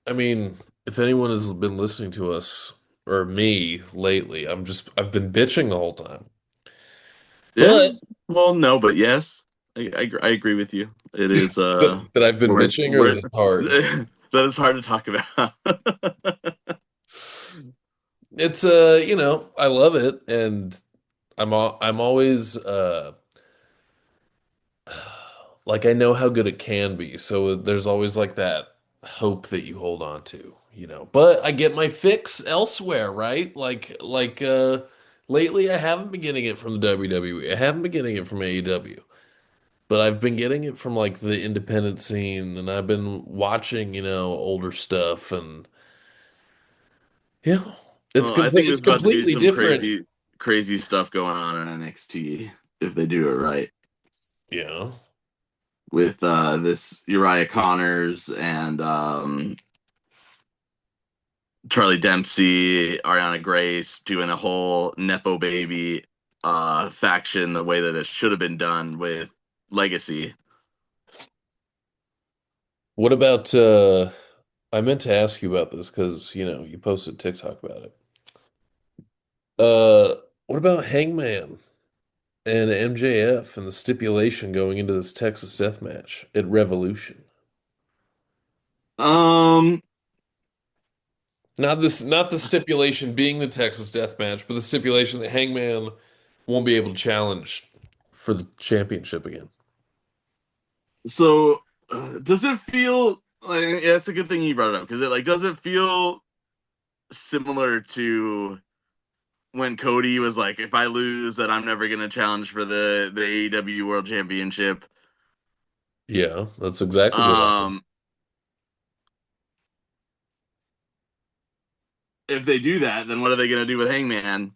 I mean, if anyone has been listening to us or me lately, I've been bitching the whole time. Yeah. But Well, no, but yes, I agree with you. It is that I've been bitching or where that it's hard. that is hard to talk about. It's I love it and I'm always like I know how good it can be. So there's always like that hope that you hold on to. But I get my fix elsewhere, right? Lately I haven't been getting it from the WWE. I haven't been getting it from AEW. But I've been getting it from like the independent scene and I've been watching older stuff and yeah, Well, I think it's there's about to be completely some different. crazy stuff going on in NXT if they do it right Yeah. with this Uriah Connors and Charlie Dempsey, Ariana Grace doing a whole Nepo baby faction the way that it should have been done with Legacy. What about I meant to ask you about this because you posted TikTok about it. Uh what about Hangman and MJF and the stipulation going into this Texas death match at Revolution? Um, Not the stipulation being the Texas death match, but the stipulation that Hangman won't be able to challenge for the championship again. so does it feel like yeah, it's a good thing you brought it up because it like does it feel similar to when Cody was like, if I lose, then I'm never gonna challenge for the AEW World Championship. Yeah, that's exactly what happened. Um, if they do that, then what are they gonna do with Hangman?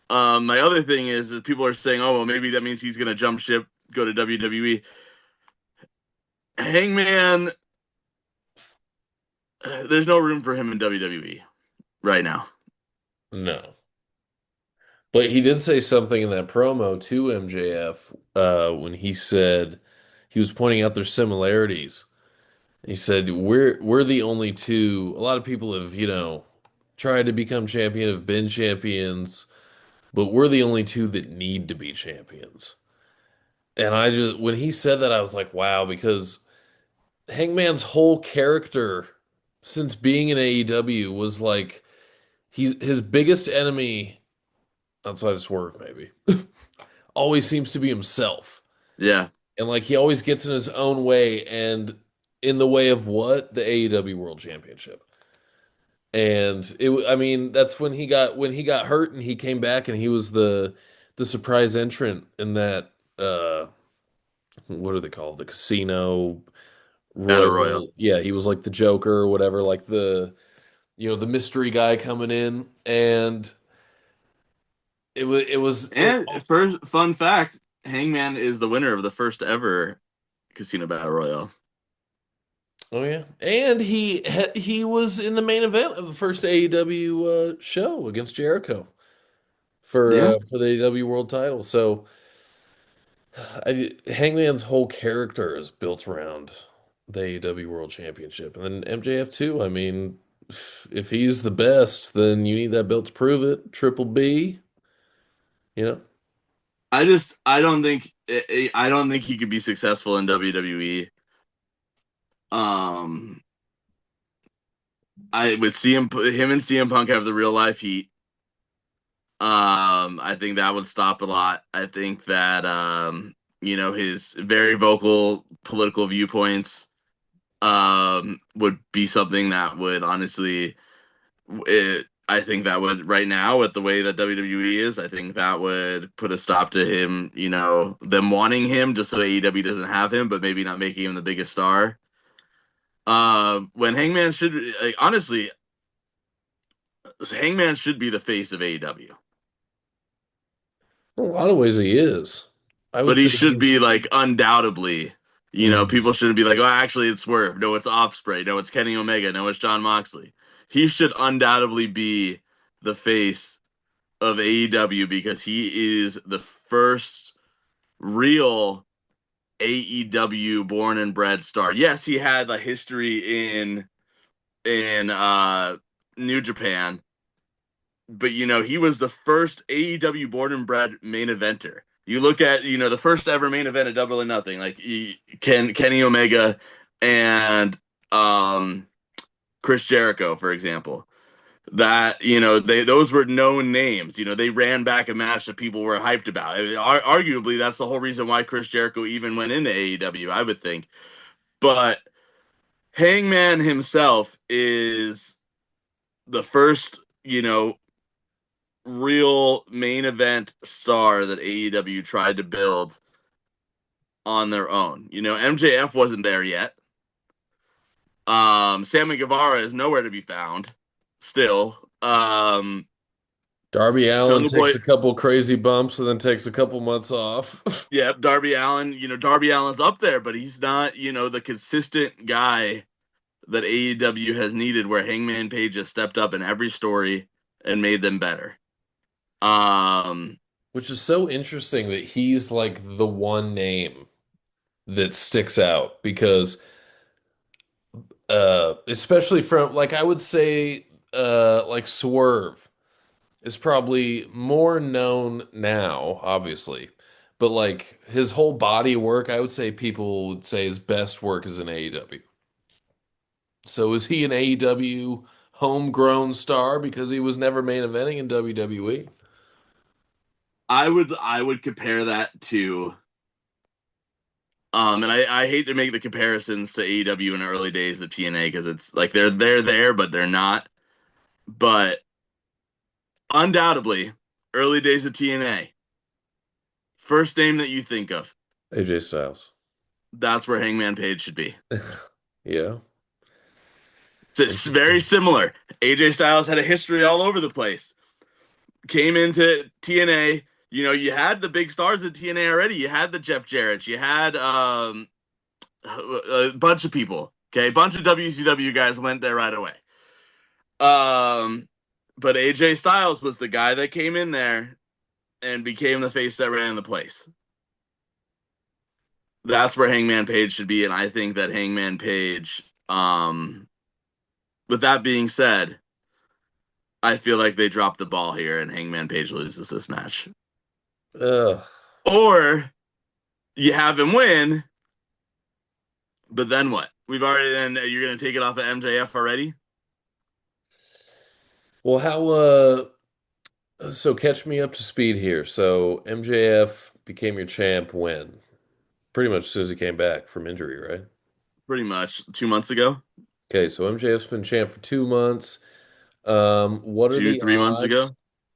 My other thing is that people are saying, oh well, maybe that means he's gonna jump ship, go to WWE. Hangman, there's no room for him in WWE right now. No. But he did say something in that promo to MJF when he said he was pointing out their similarities. He said, we're the only two. A lot of people have tried to become champion, have been champions, but we're the only two that need to be champions. And when he said that, I was like, wow, because Hangman's whole character since being in AEW was like his biggest enemy outside of Swerve, maybe, always seems to be himself. Yeah, And like he always gets in his own way and in the way of what? The AEW World Championship. And I mean, that's when he got hurt and he came back and he was the surprise entrant in that what are they called? The Casino Battle Royal. Royal. Yeah, he was like the Joker or whatever, like the mystery guy coming in and it And first fun fact, Hangman is the winner of the first ever Casino Battle Royal. Oh yeah, and he was in the main event of the first AEW show against Jericho Yeah. for the AEW World Title. So Hangman's whole character is built around the AEW World Championship, and then MJF too. I mean, if he's the best, then you need that belt to prove it. Triple B, you know. I don't think he could be successful in WWE. Um, I with CM him and CM Punk have the real life heat. I think that would stop a lot. I think that his very vocal political viewpoints would be something that would honestly I think that would right now with the way that WWE is, I think that would put a stop to him, them wanting him just so AEW doesn't have him, but maybe not making him the biggest star. When Hangman should like, honestly, Hangman should be the face of AEW. In a lot of ways, he is. I would But he say should be he's. like undoubtedly, Mhm. people shouldn't be like, oh, actually, it's Swerve. No, it's Ospreay. No, it's Kenny Omega. No, it's John Moxley. He should undoubtedly be the face of AEW because he is the first real AEW born and bred star. Yes, he had a history in in New Japan, but he was the first AEW born and bred main eventer. You look at the first ever main event at Double or Nothing, like Kenny Omega and um, Chris Jericho, for example. That they those were known names. They ran back a match that people were hyped about. I mean, arguably, that's the whole reason why Chris Jericho even went into AEW, I would think. But Hangman himself is the first, real main event star that AEW tried to build on their own. MJF wasn't there yet. Sammy Guevara is nowhere to be found still. Darby Allin Jungle Boy, takes a couple crazy bumps and then takes a couple months off. yeah, Darby Allin, Darby Allin's up there, but he's not, the consistent guy that AEW has needed where Hangman Page has stepped up in every story and made them better. Um, Which is so interesting that he's like the one name that sticks out because especially from like I would say like Swerve is probably more known now, obviously. But like his whole body of work, I would say people would say his best work is in AEW. So is he an AEW homegrown star because he was never main eventing in WWE? I would compare that to and I hate to make the comparisons to AEW in the early days of TNA because it's like they're there, but they're not. But undoubtedly, early days of TNA, first name that you think of, AJ Styles. that's where Hangman Page should be. Yeah. It's very Interesting. similar. AJ Styles had a history all over the place. Came into TNA, you had the big stars in TNA already. You had the Jeff Jarrett, you had a bunch of people. Okay, a bunch of WCW guys went there right away. Um, but AJ Styles was the guy that came in there and became the face that ran the place. That's where Hangman Page should be, and I think that Hangman Page. With that being said, I feel like they dropped the ball here, and Hangman Page loses this match. Ugh. Or you have him win, but then what? We've already then you're gonna take it off of MJF already. Well, how so catch me up to speed here. So MJF became your champ when? Pretty much as soon as he came back from injury, right? Pretty much 2 months ago, Okay, so MJF's been champ for 2 months. What are two the 3 months odds? ago.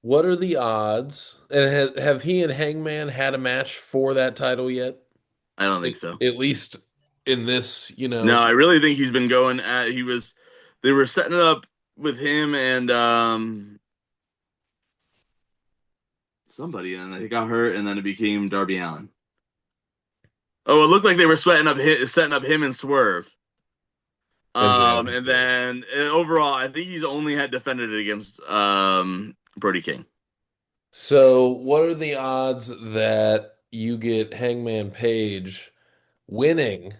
What are the odds? And have he and Hangman had a match for that title yet? I don't At, think so. at least in this, No, I really think he's been going at. He was. They were setting it up with him and somebody, and he got hurt, and then it became Darby Allin. Oh, it looked like they were setting up him and Swerve. MJF and And Swerve. then overall, I think he's only had defended it against Brody King. So, what are the odds that you get Hangman Page winning,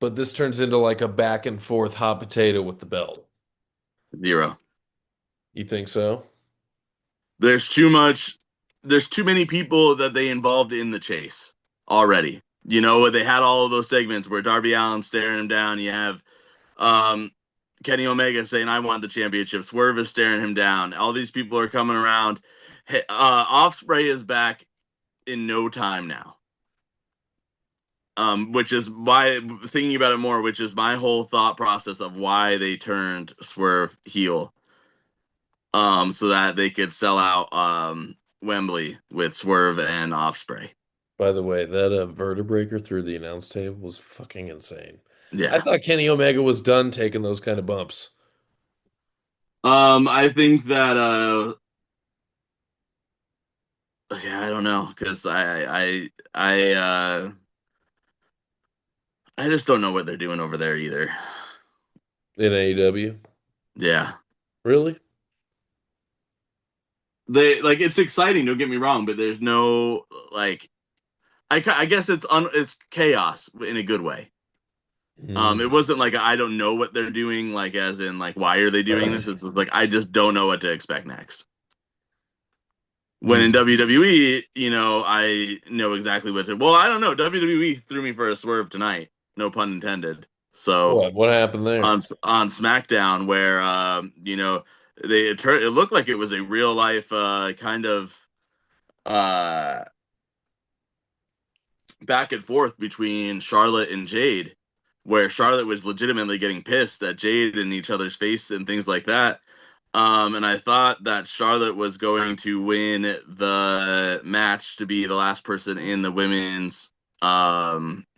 but this turns into like a back and forth hot potato with the belt? 0. You think so? There's too much. There's too many people that they involved in the chase already. They had all of those segments where Darby Allin's staring him down. You have um, Kenny Omega saying, "I want the championship." Swerve is staring him down. All these people are coming around. Ospreay is back in no time now. Which is why thinking about it more, which is my whole thought process of why they turned Swerve heel. So that they could sell out Wembley with Swerve and Ospreay. By the way, that vertebraker through the announce table was fucking insane. I Yeah. thought Kenny Omega was done taking those kind of bumps. I think that yeah, I don't know because I just don't know what they're doing over there either. In AEW. Yeah. Really? They like it's exciting, don't get me wrong, but there's no like I guess it's chaos in a good way. It Mm. wasn't like I don't know what they're doing, like as in like why are they doing this? It's like I just don't know what to expect next. When in Dude, WWE, I know exactly what to. Well, I don't know. WWE threw me for a swerve tonight, no pun intended. So what happened there? on SmackDown, where it looked like it was a real life kind of uh back and forth between Charlotte and Jade, where Charlotte was legitimately getting pissed at Jade in each other's face and things like that. And I thought that Charlotte was going to win the match to be the last person in the women's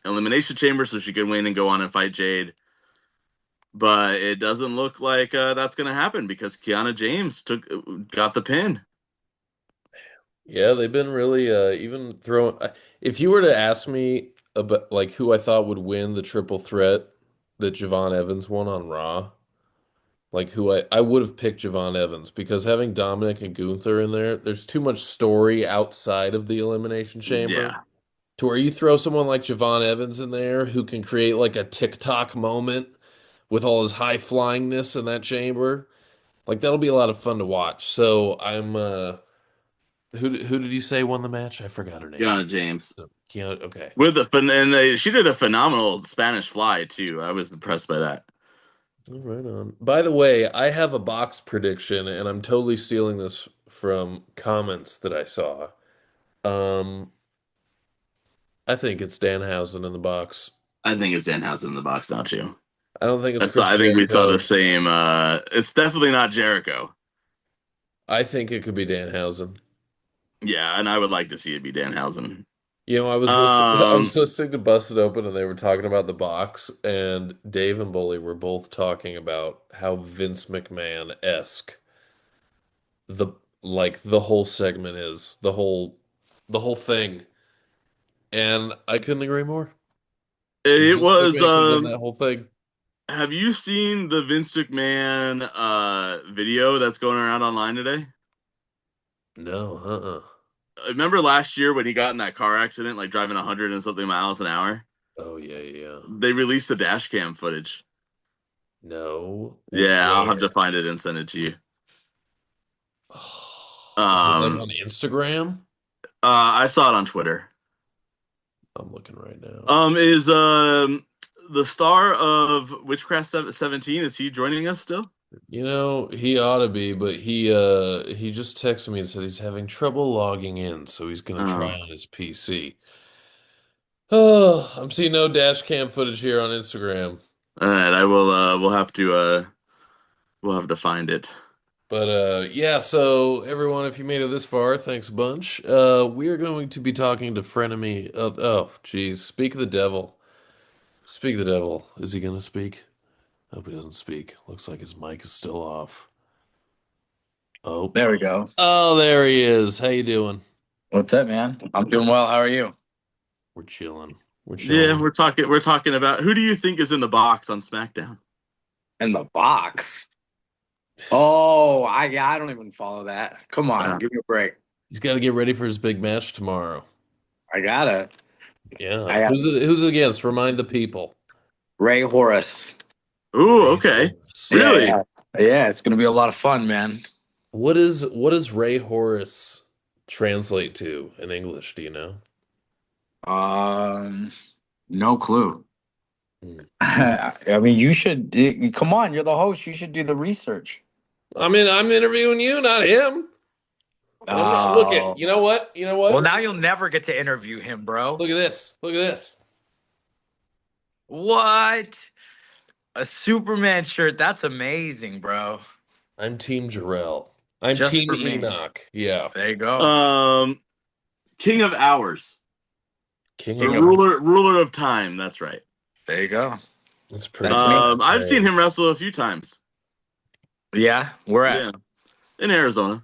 elimination chamber so she could win and go on and fight Jade. But it doesn't look like that's going to happen because Kiana James got the pin. Yeah, they've been really even throwing. If you were to ask me about like who I thought would win the triple threat that Javon Evans won on Raw, like who I would have picked Javon Evans because having Dominic and Gunther in there, there's too much story outside of the Elimination Chamber Yeah. to where you throw someone like Javon Evans in there who can create like a TikTok moment with all his high flyingness in that chamber. Like that'll be a lot of fun to watch. So I'm who did you say won the match? I forgot her name. Kiana James. Keanu, okay. She did a phenomenal Spanish fly too. I was impressed by that. Right on. By the way, I have a box prediction, and I'm totally stealing this from comments that I saw. Um, I think it's Danhausen in the box. I think it's Danhausen in the box now too. I don't think it's That's Chris I think we saw the Jericho. same. It's definitely not Jericho. I think it could be Danhausen. Yeah, and I would like to see it be Danhausen. I was Um, listening to Busted Open, and they were talking about the box, and Dave and Bully were both talking about how Vince McMahon-esque the like the whole segment is, the whole thing. And I couldn't agree more. it Vince was. McMahon could have done that whole thing. Have you seen the Vince McMahon video that's going around online today? No, uh-uh. Remember last year when he got in that car accident, like driving 100 and something miles an hour? Oh yeah, yeah, yeah. They released the dash cam footage. No, Yeah, I'll have to where? find it and send it to you. Is it like on Um, Instagram? I saw it on Twitter. I'm looking right now. Is the star of Witchcraft 17, is he joining us still? He ought to be, but he just texted me and said he's having trouble logging in, so he's gonna try Oh, on his PC. Oh, I'm seeing no dash cam footage here on Instagram. all right. I will. We'll have to find it. But yeah, so everyone, if you made it this far, thanks a bunch. We are going to be talking to frenemy. Oh, geez, speak of the devil. Speak of the devil. Is he gonna speak? Hope he doesn't speak. Looks like his mic is still off. Oh, There we go. oh, there he is. How you doing? What's up, man? I'm doing well. How are you? We're chilling. We're Yeah, chilling. we're talking about who do you think is in the box on SmackDown? In the box. Oh, I don't even follow that. Come on, Uh, give me a break. He's got to get ready for his big match tomorrow. I gotta. Yeah. I got Who's it against? Remind the people. Ray Horus. ooh, Rey okay. Horus. Really? Yeah, yeah. It's gonna be a lot of fun, man. What does Rey Horus translate to in English? Do you know? Um, no clue. Hmm. I mean, you should come on. You're the host. You should do the research. I mean, I'm interviewing you, not him. I'm not. Look at. Oh, You know what? You know well, what? now you'll never get to interview him, bro. Look at this. Look at this. What? A Superman shirt? That's amazing, bro. I'm Team Jarrell. I'm Just Team for me. Enoch. Yeah. There you go. Um, King of Hours, King the of King of. ruler of time. That's right. There you go. That's pretty That's me. badass I've seen name. him wrestle a few times. Yeah, we're at. Yeah, in Arizona,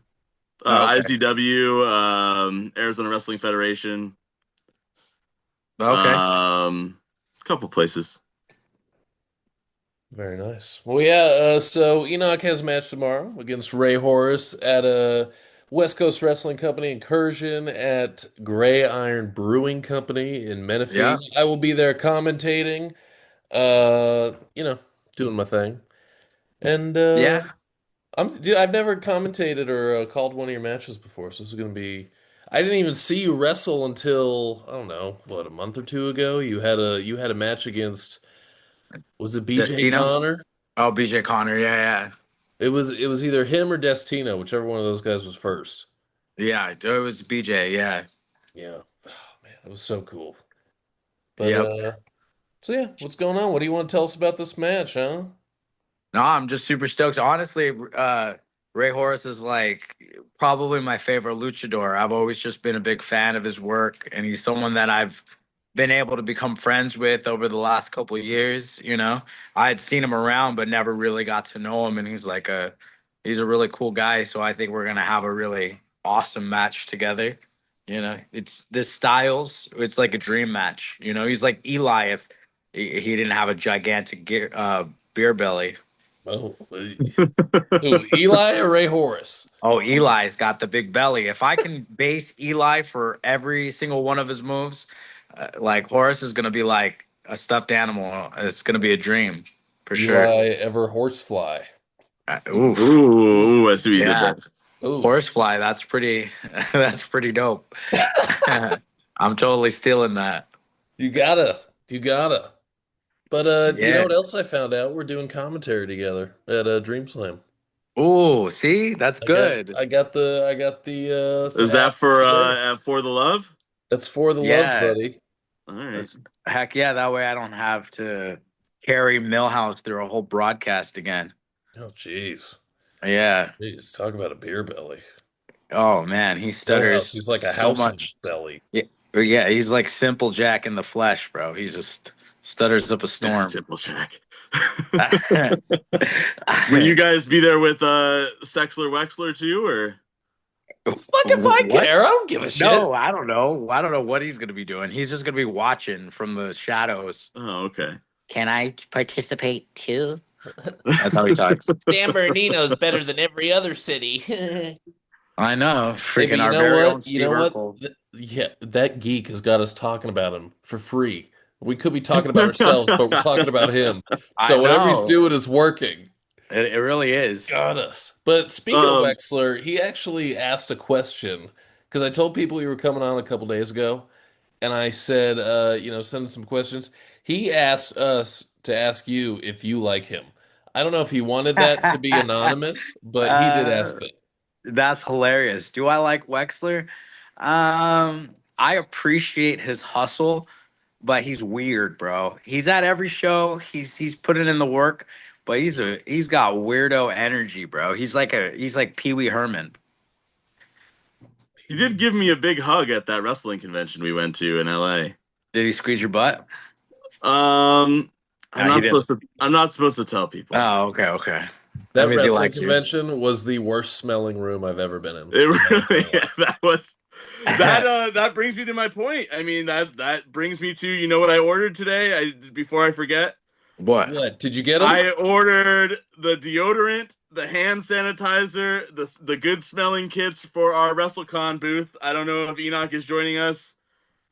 Oh, okay. IZW, Arizona Wrestling Federation, Okay. a couple places. Very nice. Well, yeah. So Enoch has a match tomorrow against Rey Horus at a West Coast Wrestling Company incursion at Gray Iron Brewing Company in Menifee. Yeah. I will be there commentating. You know, doing my thing. And Yeah. dude, I've never commentated or called one of your matches before, so this is gonna be. I didn't even see you wrestle until I don't know what a month or two ago. You had a match against was it BJ Destino? Connor? Oh, BJ Connor. Yeah, It was either him or Destino, whichever one of those guys was first. yeah. Yeah, it was BJ. Yeah. Yeah, oh, man, it was so cool. But Yep. so yeah, what's going on? What do you want to tell us about this match, huh? No, I'm just super stoked. Honestly, Rey Horus is like probably my favorite luchador. I've always just been a big fan of his work, and he's someone that I've been able to become friends with over the last couple of years. I had seen him around, but never really got to know him, and he's a really cool guy. So I think we're gonna have a really awesome match together. It's this styles. It's like a dream match. He's like Eli if he didn't have a gigantic beer belly. Oh, who, Eli or Ray Horus? Oh, Eli's got the big belly. If I can base Eli for every single one of his moves, like Horace is going to be like a stuffed animal. It's going to be a dream for sure. Eli ever horsefly? Oof. Ooh, I see what you did Yeah. there. Oh, Horsefly, that's pretty that's pretty dope. I'm totally stealing that. you gotta, you gotta. But you know Yeah. what else I found out? We're doing commentary together at Dream Slam. Oh, see? That's I got, good. I got the Is that app there. for the love? That's for the love, Yeah. buddy. All right. Heck yeah, that way I don't have to carry Millhouse through a whole broadcast again. Oh, jeez, Yeah. jeez, talk about a beer belly. Oh man, he Millhouse, stutters he's like a so house of much. belly. Yeah, yeah, he's like Simple Jack in the flesh, bro. He just stutters up a Yeah, storm. simple Jack. I Will you guys be there with Sexler Wexler too, or? Fuck if I What? care. I don't give a shit. No, I don't know. I don't know what he's gonna be doing. He's just gonna be watching from the shadows. Oh, okay. Can I participate too? That's how he talks. San Bernardino's better than every other city. I know. Hey, but Freaking you our know very own what? You Steve know what? Urkel. Yeah, that geek has got us talking about him for free. We could be talking about ourselves, but we're talking about him. I So whatever he's know. doing is working. It really is. Got us. But speaking of um, Wexler, he actually asked a question because I told people you were coming on a couple days ago, and I said, send some questions. He asked us to ask you if you like him. I don't know if he wanted that to be anonymous, but he did uh, ask it. That's hilarious. Do I like Wexler? I appreciate his hustle, but he's weird, bro. He's at every show. He's putting in the work, but he's got weirdo energy, bro. He's like Pee Wee Herman. he did give me a big hug at that wrestling convention we went to in LA. Did he squeeze your butt? Um, I'm No, he not didn't. supposed to. I'm not supposed to tell people. Oh, okay, okay. That That means he wrestling likes you. convention was the worst smelling room I've ever been It in my really, entire yeah, life. that was that brings me to my point. I mean that brings me to what I ordered today. Before I forget, What? What? Did you get him? I ordered the deodorant, the hand sanitizer, the good smelling kits for our WrestleCon booth. I don't know if Enoch is joining us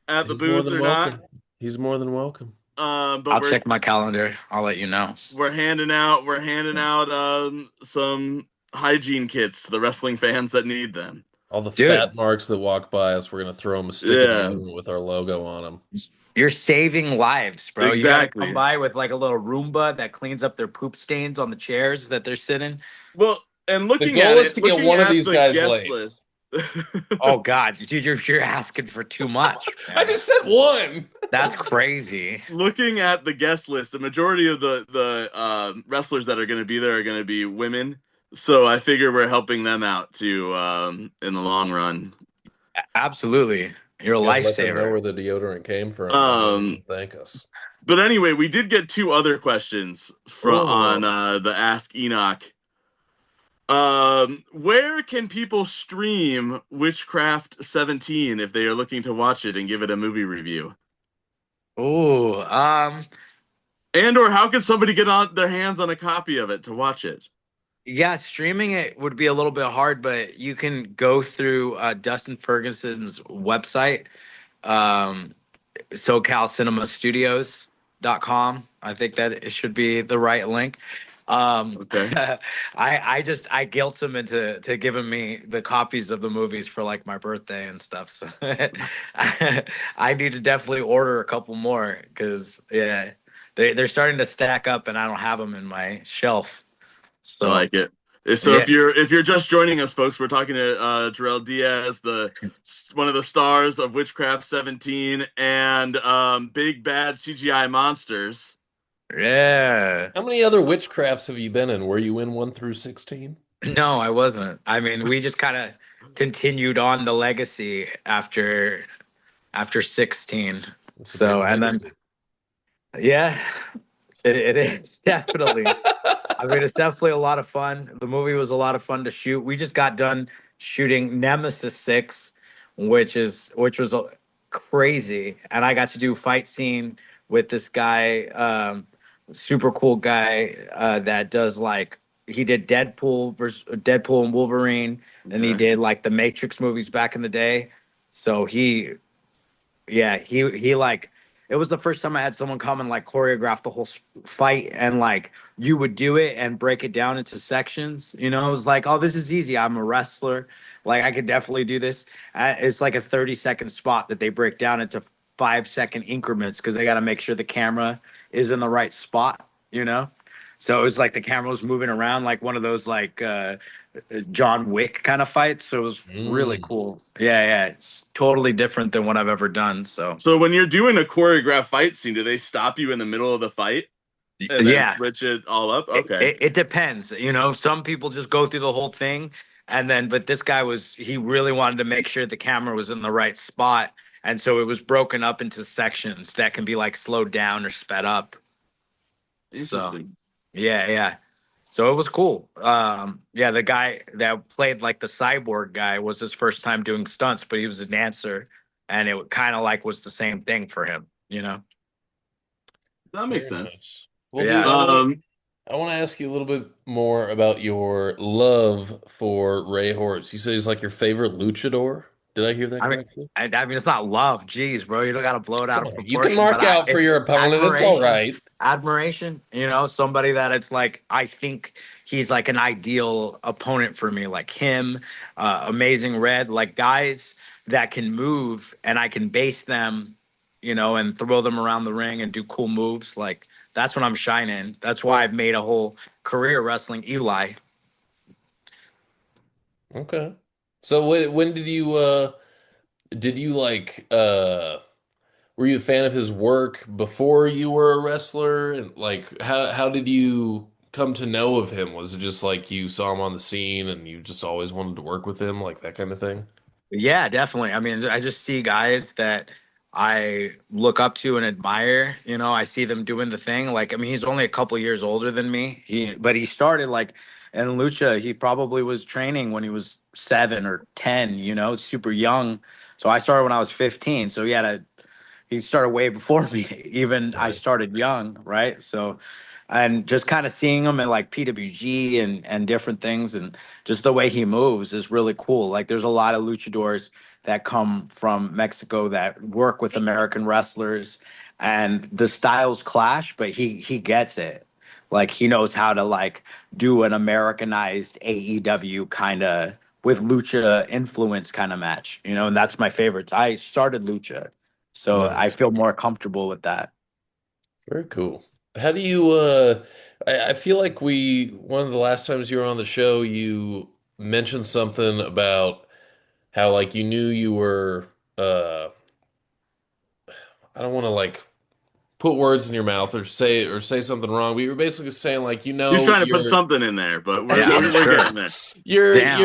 at the He's more booth than or not. welcome. He's more than welcome. But I'll check my calendar. I'll let you know. we're handing out some hygiene kits to the wrestling fans that need them. All the Dude, fat marks that walk by us, we're gonna throw them a stick of Yeah, deodorant with our logo on them. you're saving lives, bro. You got to come exactly. by with like a little Roomba that cleans up their poop stains on the chairs that they're sitting. Well, and The goal is to get looking one of at these the guys guest laid. list. Oh God, dude, you're asking for too much, I man. just said one. That's crazy. Looking at the guest list, the majority of the wrestlers that are going to be there are going to be women. So I figure we're helping them out too in the long run. Absolutely, you're a Gotta let them know lifesaver. where the deodorant came from. Then maybe Um, they'll thank us. but anyway, we did get two other questions from on Oh, the Ask Enoch. Where can people stream Witchcraft 17 if they are looking to watch it and give it a movie review? oh, And or how can somebody get on their hands on a copy of it to watch it? yeah, streaming it would be a little bit hard, but you can go through Dustin Ferguson's website, um, SoCalCinemastudios.com. I think that it should be the right link. Okay. I guilt him into giving me the copies of the movies for like my birthday and stuff. So I need to definitely order a couple more because yeah, they're starting to stack up and I don't have them in my shelf. I So like it. So yeah, if you're just joining us, folks, we're talking to Jarrell Diaz, the one of the stars of Witchcraft 17 and Big Bad CGI Monsters. yeah. How many other witchcrafts have you been in? Were you in 1 through 16? No, I wasn't. I mean, we just kind of continued on the legacy after 16. It's a great So, and then legacy. yeah, it is definitely. I mean, it's definitely a lot of fun. The movie was a lot of fun to shoot. We just got done shooting Nemesis 6, which was crazy, and I got to do fight scene with this guy, super cool guy that does like he did Deadpool versus Deadpool and Wolverine, and he Okay. did like the Matrix movies back in the day. So yeah, he like it was the first time I had someone come and like choreograph the whole fight and like you would do it and break it down into sections. You know, it was like, oh, this is easy. I'm a wrestler. Like I could definitely do this. It's like a 30-second spot that they break down into 5-second increments because they got to make sure the camera is in the right spot. You know, so it was like the camera was moving around like one of those like John Wick kind of fights. So it was really Mm. cool. Yeah, yeah. It's totally different than what I've ever done. So So when you're doing a choreographed fight scene, do they stop you in the middle of the fight and then yeah, switch it all up? it, Okay. it, it depends. You know, some people just go through the whole thing and then, but this guy he really wanted to make sure the camera was in the right spot. And so it was broken up into sections that can be like slowed down or sped up. So Interesting. yeah, yeah. So it was cool. Yeah, the guy that played like the cyborg guy was his first time doing stunts, but he was a dancer, and it kind of like was the same thing for him, you know? That makes Very sense. nice. Well, dude, Yeah. Um, I want to ask you a little bit more about your love for Rey Horus. You said he's like your favorite luchador. Did I hear that I mean, correctly? I mean, it's not love, geez, bro. You don't got to blow it out Come of on, you can proportion, but mark out for it's your opponent. It's all admiration, right. admiration. You know, somebody that it's like I think he's like an ideal opponent for me, like him, Amazing Red, like guys that can move and I can base them, you know, and throw them around the ring and do cool moves. Like that's when I'm shining. That's why I've made a whole career wrestling Eli. Okay. So when did you like were you a fan of his work before you were a wrestler? And like how did you come to know of him? Was it just like you saw him on the scene and you just always wanted to work with him, like that kind of thing? Yeah, definitely. I mean, I just see guys that I look up to and admire. You know, I see them doing the thing. Like, I mean, he's only a couple years older than me. But he started like in lucha. He probably was training when he was 7 or 10. You know, super young. So I started when I was 15. So he started way before me. Even I Right. started young, right? So, and just kind of seeing him at like PWG and different things, and just the way he moves is really cool. Like, there's a lot of luchadors that come from Mexico that work with American wrestlers, and the styles clash, but he gets it. Like, he knows how to like do an Americanized AEW kind of with lucha influence kind of match, you know, and that's my favorites. I started lucha. So I Nice. feel more comfortable with that. Very cool. How do you I feel like one of the last times you were on the show, you mentioned something about how like you knew you were I don't want to like put words in your mouth or say something wrong, but you were basically saying like he's trying to put something in there, but we're Yeah, I'm we're, we're sure. getting there. Damn.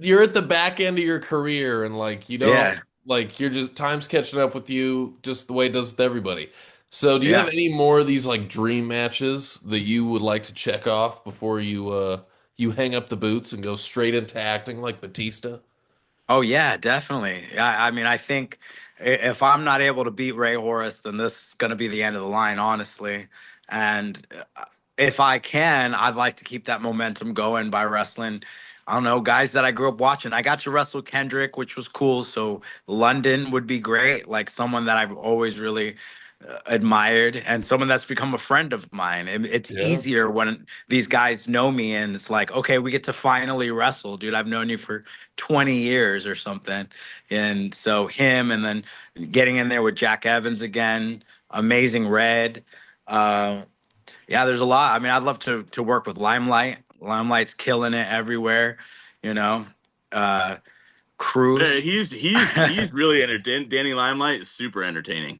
you're at the back end of your career and like you don't Yeah. like you're just time's catching up with you just the way it does with everybody. So do you have Yeah. any more of these like dream matches that you would like to check off before you hang up the boots and go straight into acting like Batista? Oh yeah, definitely. I mean, I think if I'm not able to beat Rey Horus, then this is going to be the end of the line, honestly. And if I can, I'd like to keep that momentum going by wrestling. I don't know, guys that I grew up watching. I got to wrestle Kendrick, which was cool. So London would be great. Like someone that I've always really admired and someone that's become a friend of mine. It's Yeah. easier when these guys know me and it's like, okay, we get to finally wrestle, dude. I've known you for 20 years or something. And so him, and then getting in there with Jack Evans again, Amazing Red. Uh, yeah, there's a lot. I mean, I'd love to work with Limelight. Limelight's killing it everywhere, you know. Uh, Cruz. He's really entertaining. Danny Limelight is super entertaining.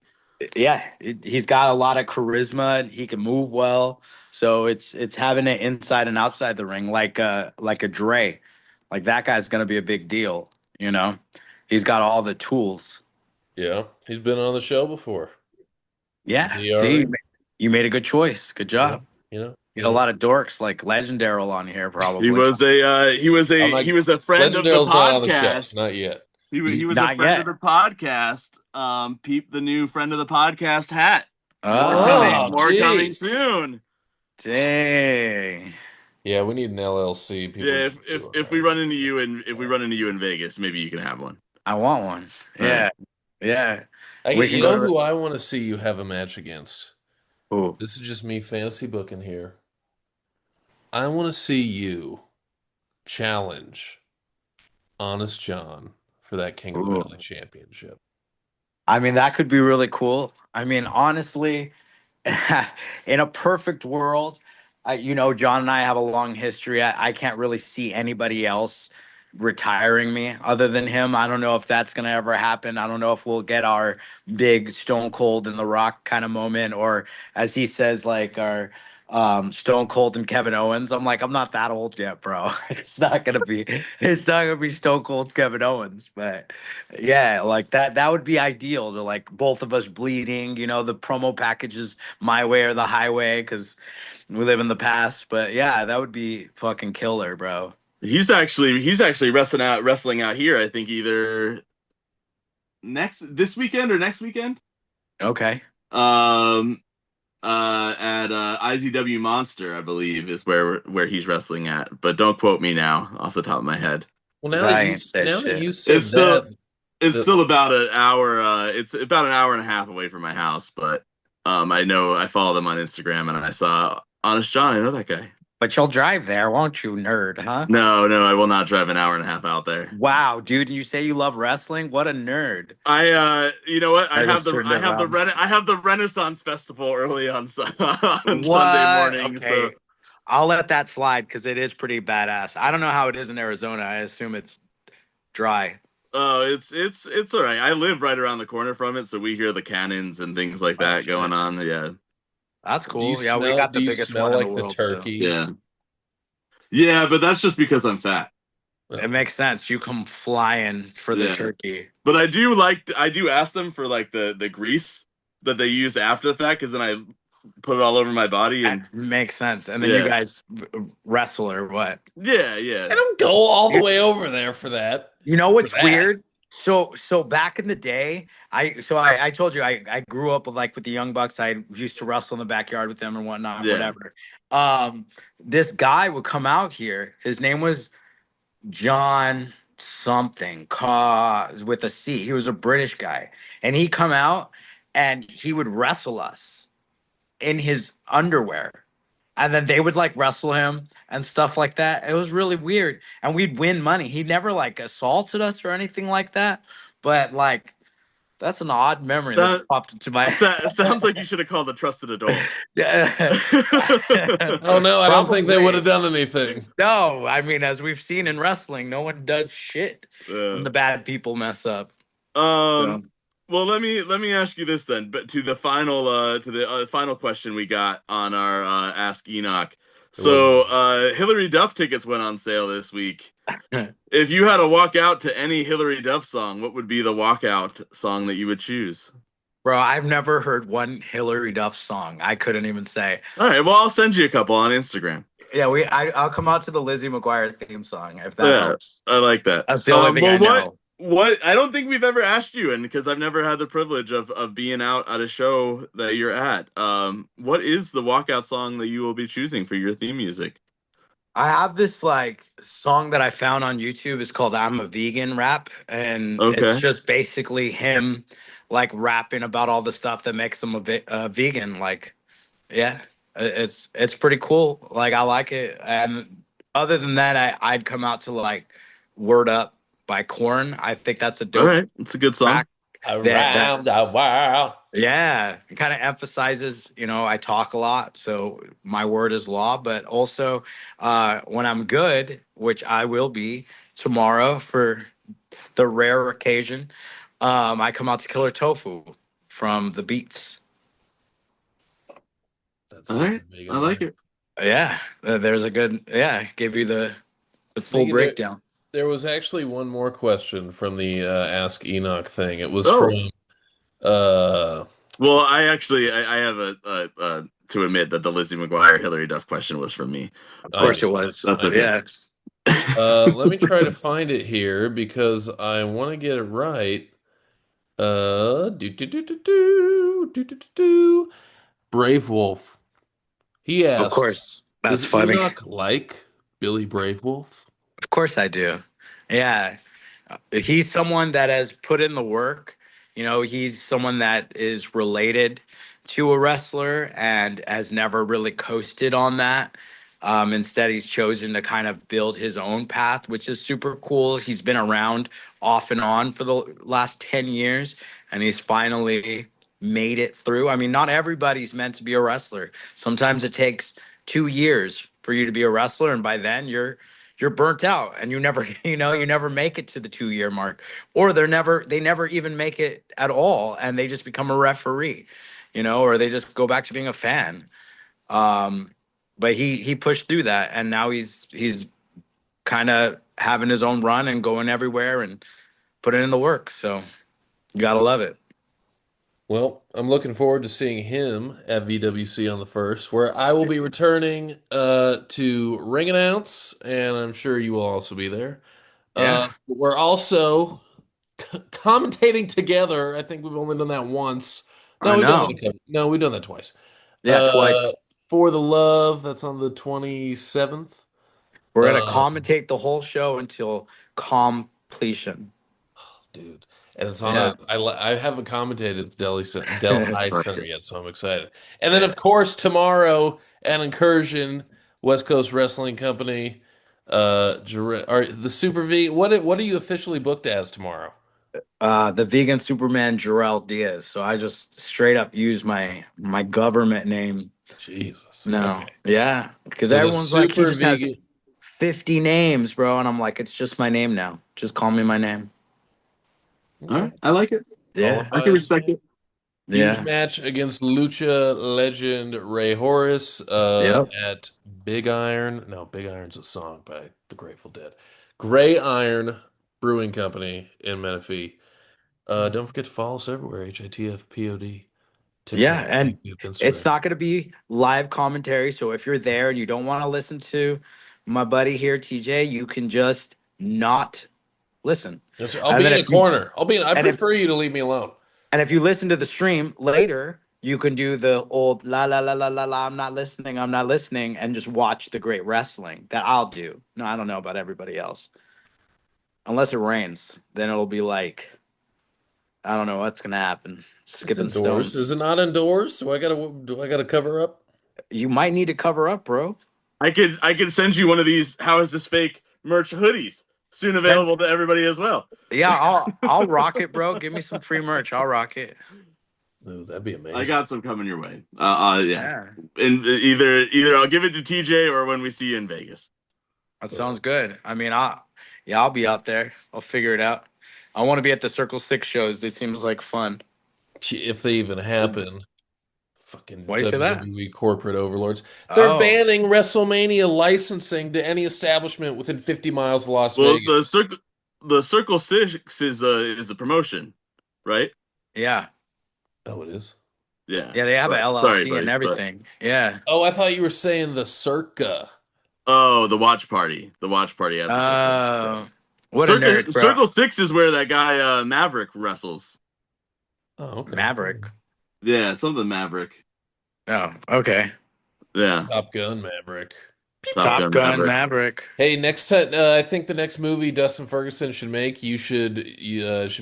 Yeah, he's got a lot of charisma. He can move well, so it's having it inside and outside the ring, like a Dre, like that guy's gonna be a big deal. You know, he's got all the tools. Yeah. He's been on the show before. Yeah, see, DRE. you made a good choice. Good Yeah. job. You know, You you had a know. lot of dorks like Legendary on here, He probably. was a I'm like, he was a friend of the Legendary's not on the show. podcast. Not yet. He was a Not friend of yet. the podcast. Peep the new friend of the podcast hat. Oh, More coming jeez. soon. dang. Yeah, we need an LLC. People Yeah, need to if we run into you in if we run into you in Vegas, maybe you can have one. I want one. All right. Yeah, yeah. We can You go know to. who I want to see you have a match against? Ooh, This is just me fantasy booking here. I want to see you challenge Honest John for that King of the ooh. Valley championship. I mean, that could be really cool. I mean, honestly, in a perfect world, John and I have a long history. I can't really see anybody else retiring me other than him. I don't know if that's going to ever happen. I don't know if we'll get our big Stone Cold and The Rock kind of moment, or as he says, like our Stone Cold and Kevin Owens. I'm like, I'm not that old yet, bro. It's not gonna be Stone Cold Kevin Owens, but yeah, like that would be ideal to like both of us bleeding, the promo packages my way or the highway because we live in the past. But yeah, that would be fucking killer, bro. He's actually wrestling out here. I think either this weekend or next weekend. Okay. Um, at IZW Monster, I believe, is where he's wrestling at. But don't quote me now off the top of my head. Well, 'Cause I ain't said now that shit. you said It's still that, it's the still about an hour. It's about an hour and a half away from my house. But I know I follow them on Instagram, and I saw Honest John. I know that guy. But you'll drive there, won't you, nerd, huh? No, no, I will not drive an hour and a half out there. Wow, dude, you say you love wrestling? What a nerd. You know what? I just turned it around. I have the Renaissance Festival early on on Sunday What? morning. So Okay. I'll let that slide because it is pretty badass. I don't know how it is in Arizona. I assume it's dry. it's all right. I live right around the corner from it, so we hear the cannons and things like Oh, that going shit. on. Yeah, That's do you cool. Yeah, we smell got do the you biggest smell one in the like the world, so turkey? yeah, yeah. But that's just because I'm fat. it makes sense. You come flying for the Yeah, turkey. but I do ask them for like the grease that they use after the fact, because then I put it all over my body and That makes sense. And then you yeah, guys wrestle or what? yeah, yeah. I don't go all the way over there for that. You know For what's that. weird? So back in the day, I told you I grew up with the Young Bucks. I used to wrestle in the backyard with them and whatnot, Yeah. whatever. This guy would come out here. His name was John something, cause with a C. He was a British guy, and he'd come out and he would wrestle us in his underwear, and then they would like wrestle him and stuff like that. It was really weird, and we'd win money. He never like assaulted us or anything like that, but like that's an odd memory that That just popped into my it sounds like you should have called a trusted adult. yeah. Oh no, I don't think they would have Probably. done anything. No, I mean, as we've seen in wrestling, no one does shit when Uh, the bad people mess up. So, um. Well, let me ask you this then. But to the final question we got on our Ask Enoch. It was So Hillary Duff tickets went on sale this week. If you had to walk out to any Hillary Duff song, what would be the walkout song that you would choose? bro, I've never heard one Hillary Duff song. I couldn't even say. All right, well, I'll send you a couple on Instagram. Yeah, I'll come out to the Lizzie McGuire theme song if that Yeah, helps. I like that. That's the only thing I Well, know. what I don't think we've ever asked you, and because I've never had the privilege of being out at a show that you're at. What is the walkout song that you will be choosing for your theme music? I have this like song that I found on YouTube. It's called "I'm a Vegan" rap, and it's Okay. just basically him like rapping about all the stuff that makes him a vegan. Like, yeah, it's pretty cool. Like, I like it. And other than that, I'd come out to like "Word Up" by Korn. I think that's a All dope right, it's a good song. track. That Around the world. yeah, it kind of emphasizes, I talk a lot, so my word is law. But also, when I'm good, which I will be tomorrow for the rare occasion, I come out to Killer Tofu from the Beats. That's All super right, big I in like there. it. Yeah, there's a good, yeah, give you the full Mickey, there, breakdown. there was actually one more question from the Ask Enoch thing. It was Oh, from uh well, I have to admit that the Lizzie McGuire Hillary Duff question was from me. Of I But course knew it it. was. that's I knew okay. it. Yeah. Let me try to find it here because I want to get it right. Do do do do do do do do do. Brave Wolf. He Of asked, course. That's "Is funny. Enoch like Billy Brave Wolf?" Of course I do. Yeah. He's someone that has put in the work. He's someone that is related to a wrestler and has never really coasted on that. Instead, he's chosen to kind of build his own path, which is super cool. He's been around off and on for the last 10 years, and he's finally made it through. I mean, not everybody's meant to be a wrestler. Sometimes it takes 2 years for you to be a wrestler, and by then you're burnt out and you never you never make it to the 2 year mark, or they never even make it at all and they just become a referee, or they just go back to being a fan. um but he pushed through that, and now he's kind of having his own run and going everywhere and putting in the work, so you gotta love it. Well, I'm looking forward to seeing him at VWC on the 1st, where I will be returning to ring announce, and I'm sure you will also be there. Yeah, We're also commentating together. I think we've only done that once. I know. No, we've done that twice. Yeah, Uh, twice. for the Love, that's on the 27th. We're gonna Uh, commentate the whole show until completion. dude, and it's on Yeah. I haven't commentated at the Delhi Fuck Center it. yet, so I'm excited. And then, Yeah. of course, tomorrow at Incursion, West Coast Wrestling Company, the Super V. What are you officially booked as tomorrow? The vegan Superman Jarrell Diaz. So I just straight up use my government name. Jesus. No, Okay. yeah, because So the everyone's like, he Super just has Vegan. 50 names, bro, and I'm like, it's just my name now. Just call me my name. All Okay. right, I like it. Yeah, Followed I by can his respect it. huge yeah, match against Lucha legend Rey Horus yep. at Big Iron. No, Big Iron's a song by the Grateful Dead. Gray Iron Brewing Company in Menifee. Don't forget to follow us everywhere. HITFPOD. Yeah, TikTok, and YouTube, it's Instagram. not going to be live commentary. So if you're there and you don't want to listen to my buddy here, TJ, you can just not listen. Yes, sir. I'll And be then in a if you corner. I and if prefer you to leave me alone. And if you listen to the stream later, you can do the old la la la la la la. I'm not listening, and just watch the great wrestling that I'll do. No, I don't know about everybody else. Unless it rains, then it'll be like, I don't know what's gonna happen. It's Skipping indoors. Is stones. it not indoors? Do I gotta cover up? You might need to cover up, bro. I could send you one of these "How is this fake" merch hoodies, soon Then available to everybody as well. yeah, I'll rock it, bro. Give me some free merch. I'll rock it. Ooh, that'd be I amazing. got some coming your way. Yeah, Yeah, and either I'll give it to TJ or when we see you in Vegas. that Uh, sounds good. I mean, I'll be out there. I'll figure it out. I want to be at the Circle Six shows. This seems like fun. if they even happen. Fucking Why do you say that? WWE corporate overlords. They're Oh, banning WrestleMania licensing to any establishment within 50 miles of Las Well, Vegas. the Circle Six is a promotion, right? yeah. Oh, it is? Yeah, Yeah, they have an but sorry, LLC and buddy, but everything. Yeah. Oh, I thought you were saying the Circa. oh, the watch party at the Circle. Yeah. What a nerd, bro. Circle Six is where that guy Maverick wrestles. Oh, okay. Maverick. Yeah, something Maverick. Oh, okay. Yeah. Top Gun Maverick. Top Gun Maverick. Maverick. Hey, next time, I think the next movie Dustin Ferguson should make, should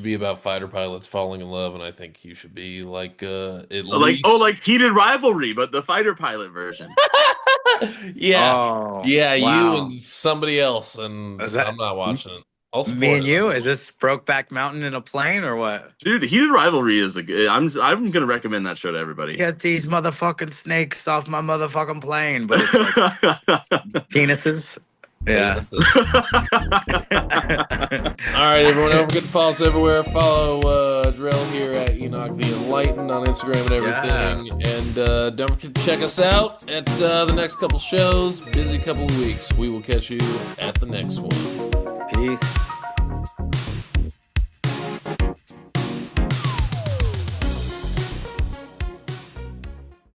be about fighter pilots falling in love, and I think you should be like at least, Like Heated Rivalry, but the fighter pilot version. yeah, Oh, yeah, you wow. and somebody else, and Is that I'm not watching it. I'll me support and it. you? Is this Brokeback Mountain in a plane or what? Dude, Heated Rivalry is a good. I'm gonna recommend that show to everybody. Get these motherfucking snakes off my motherfucking plane, but it's like penises. Yeah. All right, everyone. Don't forget to follow us everywhere. Follow Drill here at Enoch the Enlightened on Instagram and everything. Yeah. And don't forget to check us out at the next couple shows. Busy couple of weeks. We will catch you at the next one. Peace.